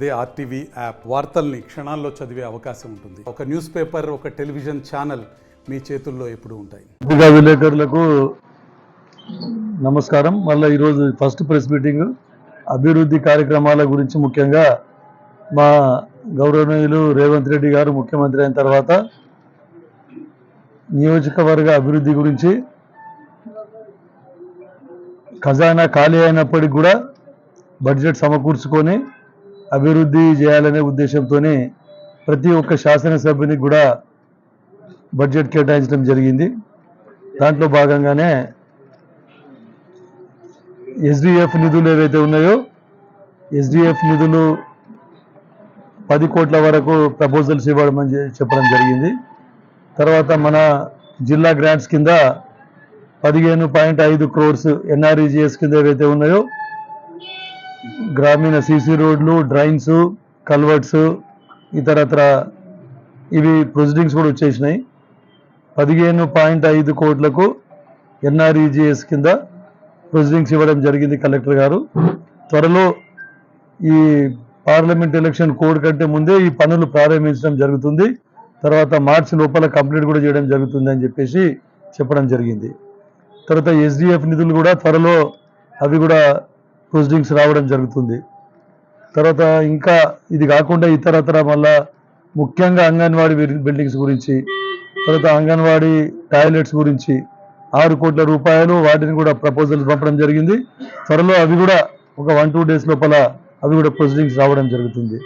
అదే RTV app వార్తల్ని క్షణాల్లో చదివే అవకాశం ఉంటుంది. ఒక న్యూస్ పేపర్, ఒక టెలివిజన్ ఛానల్ మీ చేతుల్లో ఎప్పుడూ ఉంటాయి. విలేకరులకు నమస్కారం. మళ్ళీ ఈరోజు ఫస్ట్ ప్రెస్ మీటింగ్ అభివృద్ధి కార్యక్రమాల గురించి, ముఖ్యంగా మా గౌరవనీయులు రేవంత్ రెడ్డి గారు ముఖ్యమంత్రి అయిన తర్వాత నియోజకవర్గ అభివృద్ధి గురించి, ఖజానా ఖాళీ అయినప్పటికీ కూడా బడ్జెట్ సమకూర్చుకొని అభివృద్ధి చేయాలనే ఉద్దేశంతోనే ప్రతి ఒక్క శాసనసభ్యునికి కూడా బడ్జెట్ కేటాయించడం జరిగింది. దాంట్లో భాగంగానే ఎస్డిఎఫ్ నిధులు ఏవైతే ఉన్నాయో ఎస్డిఎఫ్ నిధులు 10 కోట్ల వరకు ప్రపోజల్స్ ఇవ్వడం చెప్పడం జరిగింది. తర్వాత మన జిల్లా గ్రాంట్స్ కింద 15.5 crores ఎన్ఆర్ఈజిఎస్ కింద ఏవైతే ఉన్నాయో గ్రామీణ సీసీ రోడ్లు, డ్రైన్స్, కల్వర్ట్స్, ఇతరత్ర ఇవి ప్రొసీడింగ్స్ కూడా వచ్చేసినాయి. 15.5 కోట్లకు ఎన్ఆర్ఈజిఎస్ కింద ప్రొసీడింగ్స్ ఇవ్వడం జరిగింది కలెక్టర్ గారు. త్వరలో ఈ పార్లమెంట్ ఎలక్షన్ కోడ్ కంటే ముందే ఈ పనులు ప్రారంభించడం జరుగుతుంది. తర్వాత మార్చి లోపల కంప్లీట్ కూడా చేయడం జరుగుతుంది అని చెప్పేసి చెప్పడం జరిగింది. తర్వాత ఎస్డిఎఫ్ నిధులు కూడా త్వరలో అవి కూడా ప్రొసీడింగ్స్ రావడం జరుగుతుంది. తర్వాత ఇంకా ఇది కాకుండా ఇతరత్ర మళ్ళా ముఖ్యంగా అంగన్వాడీ బిల్డింగ్స్ గురించి, తర్వాత అంగన్వాడీ టాయిలెట్స్ గురించి 6 కోట్ల రూపాయలు, వాటిని కూడా ప్రపోజల్స్ పంపడం జరిగింది. త్వరలో అవి కూడా ఒక 1-2 days లోపల అవి కూడా ప్రొసీడింగ్స్ రావడం జరుగుతుంది.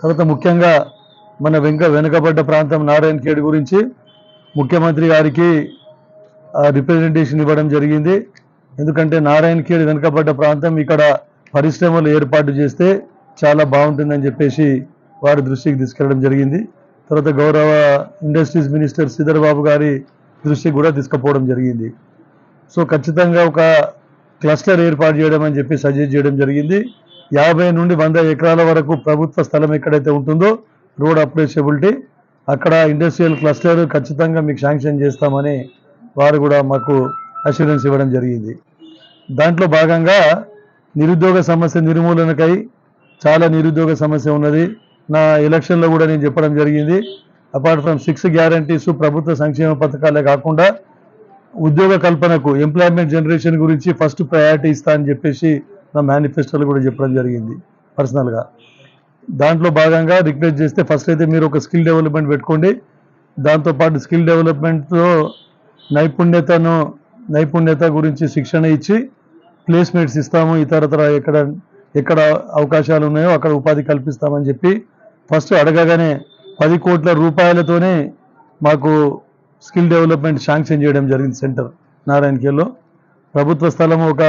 తర్వాత ముఖ్యంగా మన వెనుకబడ్డ ప్రాంతం నారాయణఖేడ్ గురించి ముఖ్యమంత్రి గారికి రిప్రజెంటేషన్ ఇవ్వడం జరిగింది. ఎందుకంటే నారాయణఖేడ్ వెనుకబడ్డ ప్రాంతం, ఇక్కడ పరిశ్రమలు ఏర్పాటు చేస్తే చాలా బాగుంటుందని చెప్పేసి వారి దృష్టికి తీసుకెళ్లడం జరిగింది. తర్వాత గౌరవ ఇండస్ట్రీస్ మినిస్టర్ శ్రీధర్ బాబు గారి దృష్టికి కూడా తీసుకుపోవడం జరిగింది. సో ఖచ్చితంగా ఒక క్లస్టర్ ఏర్పాటు చేయడం అని చెప్పి సజెస్ట్ చేయడం జరిగింది. 50 నుండి 100 ఎకరాల వరకు ప్రభుత్వ స్థలం ఎక్కడైతే ఉంటుందో రోడ్ అప్రోచబిలిటీ, అక్కడ ఇండస్ట్రియల్ క్లస్టర్ ఖచ్చితంగా మీకు శాంక్షన్ చేస్తామని వారు కూడా మాకు అష్యూరెన్స్ ఇవ్వడం జరిగింది. దాంట్లో భాగంగా నిరుద్యోగ సమస్య నిర్మూలనకై, చాలా నిరుద్యోగ సమస్య ఉన్నది. నా ఎలక్షన్లో కూడా నేను చెప్పడం జరిగింది. అపార్ట్ ఫ్రమ్ 6 గ్యారంటీస్, ప్రభుత్వ సంక్షేమ పథకాలే కాకుండా ఉద్యోగ కల్పనకు, ఎంప్లాయ్మెంట్ జనరేషన్ గురించి ఫస్ట్ ప్రయారిటీ ఇస్తా అని చెప్పేసి నా మేనిఫెస్టోలో కూడా చెప్పడం జరిగింది పర్సనల్గా. దాంట్లో భాగంగా రిక్వెస్ట్ చేస్తే ఫస్ట్ అయితే మీరు ఒక స్కిల్ డెవలప్మెంట్ పెట్టుకోండి. దాంతోపాటు స్కిల్ డెవలప్మెంట్తో నైపుణ్యత గురించి శిక్షణ ఇచ్చి ప్లేస్మెంట్స్ ఇస్తాము, ఇతరతర ఎక్కడ అవకాశాలు ఉన్నాయో అక్కడ ఉపాధి కల్పిస్తామని చెప్పి ఫస్ట్ అడగగానే 10 కోట్ల రూపాయలతోనే మాకు స్కిల్ డెవలప్మెంట్ శాంక్షన్ చేయడం జరిగింది. సెంటర్ నారాయణఖేడ్లో ప్రభుత్వ స్థలం ఒక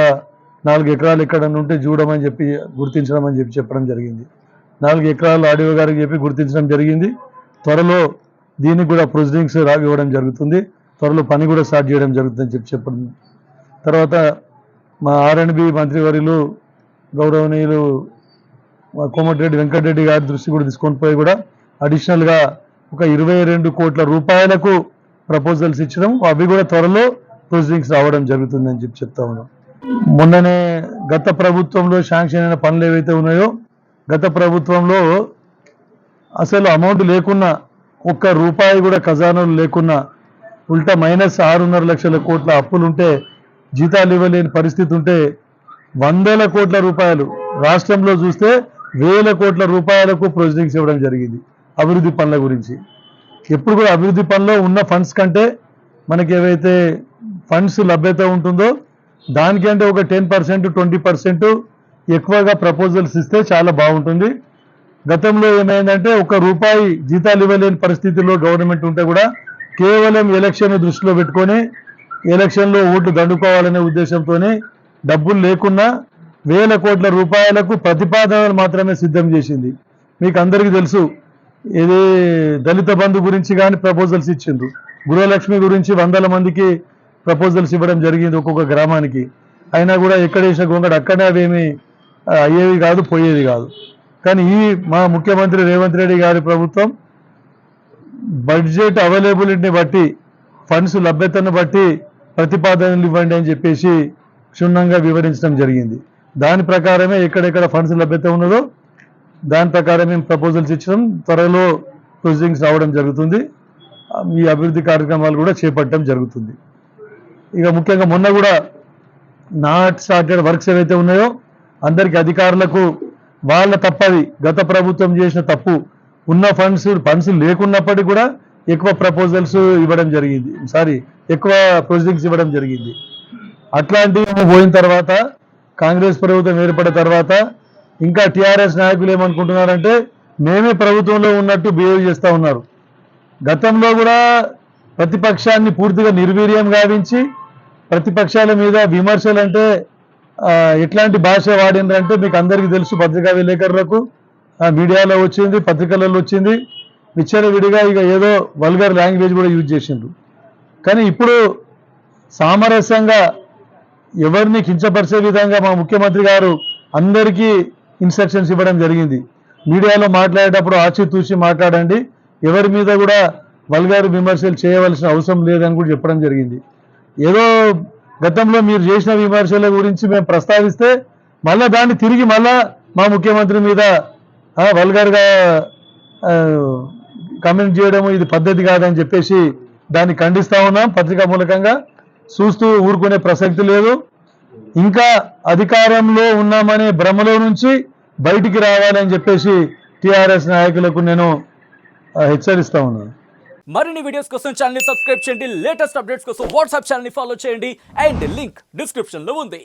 4 ఎకరాలు ఎక్కడ ఉంటే చూడమని చెప్పి గుర్తించడం అని చెప్పి చెప్పడం జరిగింది. 4 ఎకరాలు ఆడియో గారికి చెప్పి గుర్తించడం జరిగింది. త్వరలో దీనికి కూడా ప్రొసీడింగ్స్ ఇవ్వడం జరుగుతుంది. త్వరలో పని కూడా స్టార్ట్ చేయడం జరుగుతుందని చెప్పడం. తర్వాత మా R&B మంత్రివర్యులు గౌరవనీయులు కోమటిరెడ్డి వెంకటరెడ్డి గారి దృష్టి కూడా తీసుకొని పోయి కూడా అడిషనల్గా ఒక 22 కోట్ల రూపాయలకు ప్రపోజల్స్ ఇచ్చడం, అవి కూడా త్వరలో ప్రొసీడింగ్స్ రావడం జరుగుతుందని చెప్పి చెప్తా ఉన్నాం. మొన్ననే గత ప్రభుత్వంలో శాంక్షన్ అయిన పనులు ఏవైతే ఉన్నాయో, గత ప్రభుత్వంలో అసలు అమౌంట్ లేకున్నా, ఒక్క రూపాయి కూడా ఖజానాలు లేకున్నా, ఉల్టా -6.5 లక్షల కోట్ల అప్పులుంటే, జీతాలు ఇవ్వలేని పరిస్థితి ఉంటే 100ల కోట్ల రూపాయలు, రాష్ట్రంలో చూస్తే 1000 కోట్ల రూపాయలకు ప్రొసీడింగ్స్ ఇవ్వడం జరిగింది అభివృద్ధి పనుల గురించి. ఎప్పుడు కూడా అభివృద్ధి పనుల్లో ఉన్న ఫండ్స్ కంటే మనకి ఏవైతే ఫండ్స్ లభ్యత ఉంటుందో దానికంటే ఒక 10%, 20% ఎక్కువగా ప్రపోజల్స్ ఇస్తే చాలా బాగుంటుంది. గతంలో ఏమైందంటే 1 రూపాయి జీతాలు ఇవ్వలేని పరిస్థితుల్లో గవర్నమెంట్ ఉంటే కూడా కేవలం ఎలక్షన్ దృష్టిలో పెట్టుకొని ఎలక్షన్లో ఓట్లు దండుకోవాలనే ఉద్దేశంతోనే డబ్బులు లేకున్నా 1000 కోట్ల రూపాయలకు ప్రతిపాదనలు మాత్రమే సిద్ధం చేసింది. మీకు అందరికీ తెలుసు, ఇది దళిత బంధు గురించి కానీ ప్రపోజల్స్ ఇచ్చిండ్రు, గృహలక్ష్మి గురించి 100 మందికి ప్రపోజల్స్ ఇవ్వడం జరిగింది ఒక్కొక్క గ్రామానికి. అయినా కూడా ఎక్కడేసిన గొంగడు అక్కడే అవేమి అయ్యేవి కాదు, పోయేది కాదు. కానీ మా ముఖ్యమంత్రి రేవంత్ రెడ్డి గారి ప్రభుత్వం బడ్జెట్ అవైలబిలిటీని బట్టి, ఫండ్స్ లభ్యతను బట్టి ప్రతిపాదనలు ఇవ్వండి అని చెప్పేసి క్షుణ్ణంగా వివరించడం జరిగింది. దాని ప్రకారమే ఎక్కడెక్కడ ఫండ్స్ లభ్యత ఉన్నదో దాని ప్రకారం మేము ప్రపోజల్స్ ఇచ్చడం, త్వరలో ప్రొసీడింగ్స్ రావడం జరుగుతుంది. ఈ అభివృద్ధి కార్యక్రమాలు కూడా చేపట్టడం జరుగుతుంది. ఇక ముఖ్యంగా మొన్న కూడా నాట్ స్టార్టెడ్ వర్క్స్ ఏవైతే ఉన్నాయో అందరికీ అధికారులకు వాళ్ళ తప్పది, గత ప్రభుత్వం చేసిన తప్పు, ఉన్న ఫండ్స్ లేకున్నప్పటికీ కూడా ఎక్కువ ప్రపోజల్స్ ఇవ్వడం జరిగింది, ఎక్కువ ప్రొసీడింగ్స్ ఇవ్వడం జరిగింది. అట్లాంటివి పోయిన తర్వాత కాంగ్రెస్ ప్రభుత్వం ఏర్పడిన తర్వాత ఇంకా టీఆర్ఎస్ నాయకులు ఏమనుకుంటున్నారంటే మేమే ప్రభుత్వంలో ఉన్నట్టు బిహేవ్ చేస్తూ ఉన్నారు. గతంలో కూడా ప్రతిపక్షాన్ని పూర్తిగా నిర్వీర్యం గావించి ప్రతిపక్షాల మీద విమర్శలు అంటే ఎట్లాంటి భాష వాడిండ్రంటే మీకు అందరికీ తెలుసు. పత్రికా విలేకరులకు మీడియాలో వచ్చింది, పత్రికలలో వచ్చింది, విచ్చలవిడిగా ఇక ఏదో వల్గర్ లాంగ్వేజ్ కూడా యూజ్ చేసిండ్రు. కానీ ఇప్పుడు సామరస్యంగా ఎవరిని కించపరిచే విధంగా మా ముఖ్యమంత్రి గారు అందరికీ ఇన్స్ట్రక్షన్స్ ఇవ్వడం జరిగింది. మీడియాలో మాట్లాడేటప్పుడు ఆచితూచి మాట్లాడండి, ఎవరి మీద కూడా వల్గర్ విమర్శలు చేయవలసిన అవసరం లేదని కూడా చెప్పడం జరిగింది. ఏదో గతంలో మీరు చేసిన విమర్శల గురించి మేము ప్రస్తావిస్తే మళ్ళా దాన్ని తిరిగి మళ్ళా మా ముఖ్యమంత్రి మీద వల్గర్గా కామెంట్ చేయడం ఇది పద్ధతి కాదని చెప్పేసి దాన్ని ఖండిస్తా ఉన్నాం. పత్రికా మూలకంగా చూస్తూ ఊరుకునే ప్రసక్తి లేదు. ఇంకా అధికారంలో ఉన్నామనే భ్రమలో నుంచి బయటికి రావాలని చెప్పేసి టీఆర్ఎస్ నాయకులకు నేను హెచ్చరిస్తా ఉన్నాను. మరిన్ని వీడియోస్ కోసం ఛానల్ ని సబ్స్క్రైబ్ చేయండి, లేటెస్ట్ అప్డేట్స్ కోసం వాట్సాప్ ఛానల్ ని ఫాలో చేయండి అండ్ లింక్ డిస్క్రిప్షన్ లో ఉంది.